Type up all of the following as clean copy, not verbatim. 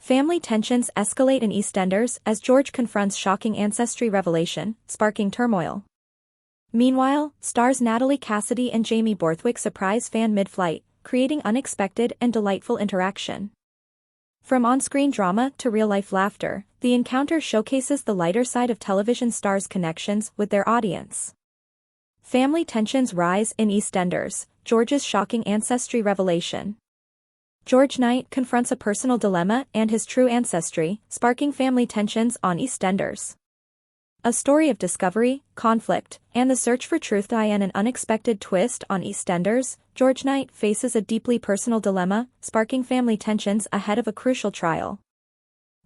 Family tensions escalate in EastEnders as George confronts shocking ancestry revelation, sparking turmoil. Meanwhile, stars Natalie Cassidy and Jamie Borthwick surprise fan mid-flight, creating unexpected and delightful interaction. From on-screen drama to real-life laughter, the encounter showcases the lighter side of television stars' connections with their audience. Family tensions rise in EastEnders, George's shocking ancestry revelation. George Knight confronts a personal dilemma and his true ancestry, sparking family tensions on EastEnders. A story of discovery, conflict, and the search for truth and an unexpected twist on EastEnders, George Knight faces a deeply personal dilemma, sparking family tensions ahead of a crucial trial.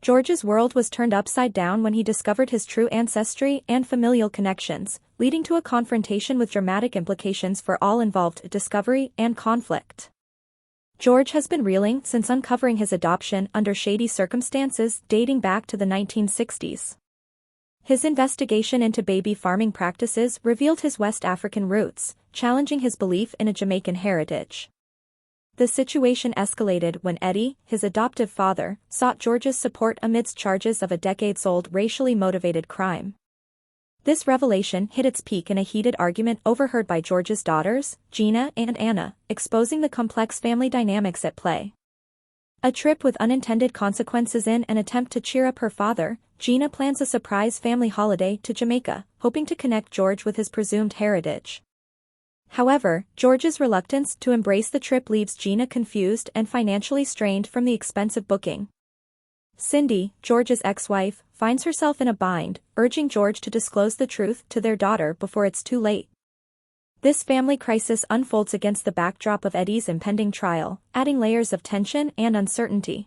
George's world was turned upside down when he discovered his true ancestry and familial connections, leading to a confrontation with dramatic implications for all involved: discovery and conflict. George has been reeling since uncovering his adoption under shady circumstances dating back to the 1960s. His investigation into baby farming practices revealed his West African roots, challenging his belief in a Jamaican heritage. The situation escalated when Eddie, his adoptive father, sought George's support amidst charges of a decades-old racially motivated crime. This revelation hit its peak in a heated argument overheard by George's daughters, Gina and Anna, exposing the complex family dynamics at play. A trip with unintended consequences. In an attempt to cheer up her father, Gina plans a surprise family holiday to Jamaica, hoping to connect George with his presumed heritage. However, George's reluctance to embrace the trip leaves Gina confused and financially strained from the expensive booking. Cindy, George's ex-wife, finds herself in a bind, urging George to disclose the truth to their daughter before it's too late. This family crisis unfolds against the backdrop of Eddie's impending trial, adding layers of tension and uncertainty.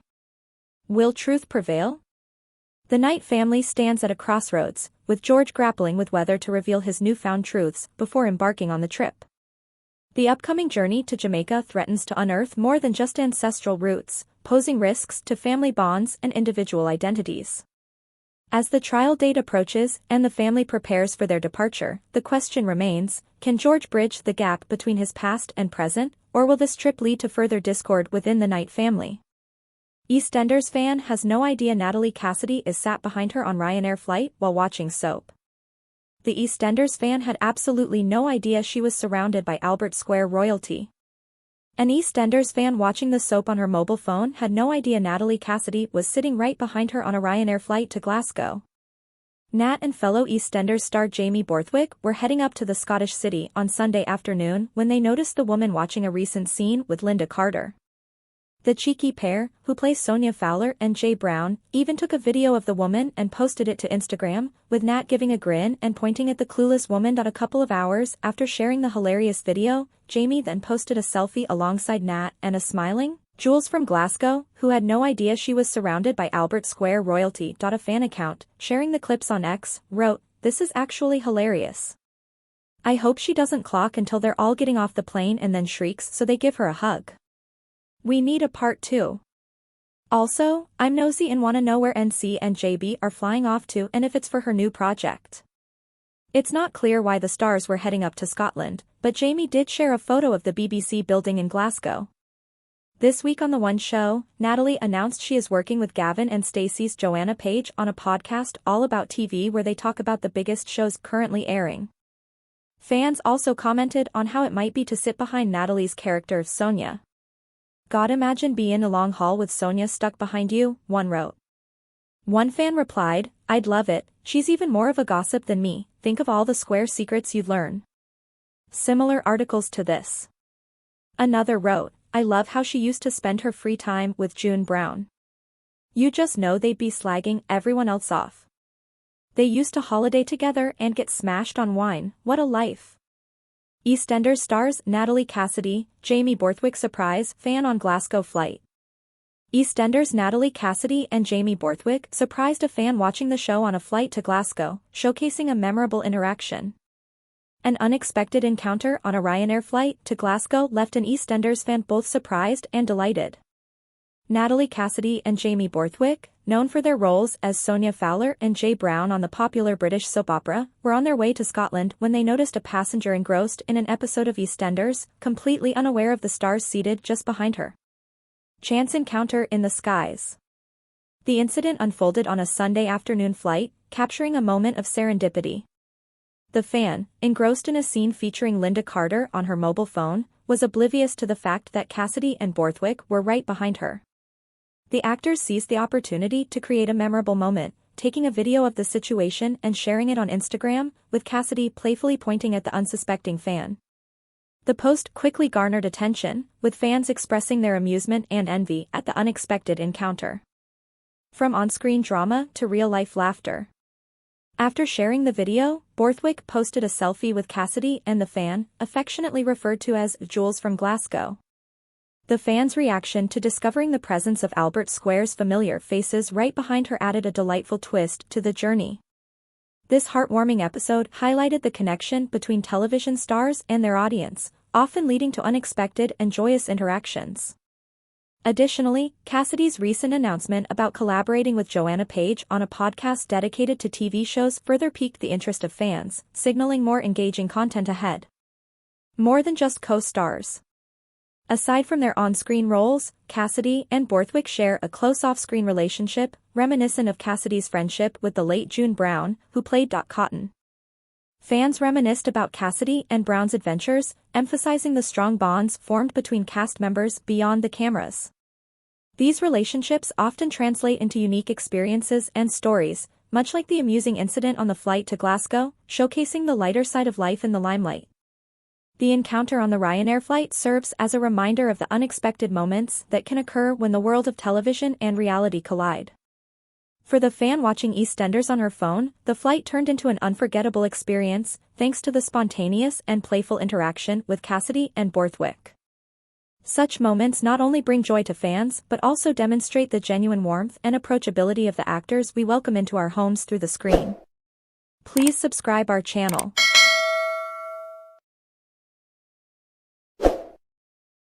Will truth prevail? The Knight family stands at a crossroads, with George grappling with whether to reveal his newfound truths before embarking on the trip. The upcoming journey to Jamaica threatens to unearth more than just ancestral roots, posing risks to family bonds and individual identities. As the trial date approaches and the family prepares for their departure, the question remains, can George bridge the gap between his past and present, or will this trip lead to further discord within the Knight family? EastEnders fan has no idea Natalie Cassidy is sat behind her on Ryanair flight while watching soap. The EastEnders fan had absolutely no idea she was surrounded by Albert Square royalty. An EastEnders fan watching the soap on her mobile phone had no idea Natalie Cassidy was sitting right behind her on a Ryanair flight to Glasgow. Nat and fellow EastEnders star Jamie Borthwick were heading up to the Scottish city on Sunday afternoon when they noticed the woman watching a recent scene with Linda Carter. The cheeky pair, who play Sonia Fowler and Jay Brown, even took a video of the woman and posted it to Instagram, with Nat giving a grin and pointing at the clueless woman. A couple of hours after sharing the hilarious video, Jamie then posted a selfie alongside Nat and a smiling Jules from Glasgow, who had no idea she was surrounded by Albert Square royalty. A fan account, sharing the clips on X, wrote, "This is actually hilarious. I hope she doesn't clock until they're all getting off the plane and then shrieks so they give her a hug. We need a part 2. Also, I'm nosy and want to know where NC and JB are flying off to and if it's for her new project." It's not clear why the stars were heading up to Scotland, but Jamie did share a photo of the BBC building in Glasgow. This week on The One Show, Natalie announced she is working with Gavin and Stacey's Joanna Page on a podcast all about TV where they talk about the biggest shows currently airing. Fans also commented on how it might be to sit behind Natalie's character of Sonia. "God, imagine being in a long haul with Sonia stuck behind you," one wrote. One fan replied, "I'd love it, she's even more of a gossip than me, think of all the square secrets you'd learn." Similar articles to this. Another wrote, "I love how she used to spend her free time with June Brown. You just know they'd be slagging everyone else off. They used to holiday together and get smashed on wine, what a life." EastEnders stars Natalie Cassidy, Jamie Borthwick surprise fan on Glasgow flight. EastEnders Natalie Cassidy and Jamie Borthwick surprised a fan watching the show on a flight to Glasgow, showcasing a memorable interaction. An unexpected encounter on a Ryanair flight to Glasgow left an EastEnders fan both surprised and delighted. Natalie Cassidy and Jamie Borthwick, known for their roles as Sonia Fowler and Jay Brown on the popular British soap opera, were on their way to Scotland when they noticed a passenger engrossed in an episode of EastEnders, completely unaware of the stars seated just behind her. Chance encounter in the skies. The incident unfolded on a Sunday afternoon flight, capturing a moment of serendipity. The fan, engrossed in a scene featuring Linda Carter on her mobile phone, was oblivious to the fact that Cassidy and Borthwick were right behind her. The actors seized the opportunity to create a memorable moment, taking a video of the situation and sharing it on Instagram, with Cassidy playfully pointing at the unsuspecting fan. The post quickly garnered attention, with fans expressing their amusement and envy at the unexpected encounter. From on-screen drama to real-life laughter. After sharing the video, Borthwick posted a selfie with Cassidy and the fan, affectionately referred to as Jules from Glasgow. The fan's reaction to discovering the presence of Albert Square's familiar faces right behind her added a delightful twist to the journey. This heartwarming episode highlighted the connection between television stars and their audience, often leading to unexpected and joyous interactions. Additionally, Cassidy's recent announcement about collaborating with Joanna Page on a podcast dedicated to TV shows further piqued the interest of fans, signaling more engaging content ahead. More than just co-stars. Aside from their on-screen roles, Cassidy and Borthwick share a close off-screen relationship, reminiscent of Cassidy's friendship with the late June Brown, who played Dot Cotton. Fans reminisced about Cassidy and Brown's adventures, emphasizing the strong bonds formed between cast members beyond the cameras. These relationships often translate into unique experiences and stories, much like the amusing incident on the flight to Glasgow, showcasing the lighter side of life in the limelight. The encounter on the Ryanair flight serves as a reminder of the unexpected moments that can occur when the world of television and reality collide. For the fan watching EastEnders on her phone, the flight turned into an unforgettable experience, thanks to the spontaneous and playful interaction with Cassidy and Borthwick. Such moments not only bring joy to fans but also demonstrate the genuine warmth and approachability of the actors we welcome into our homes through the screen. Please subscribe our channel.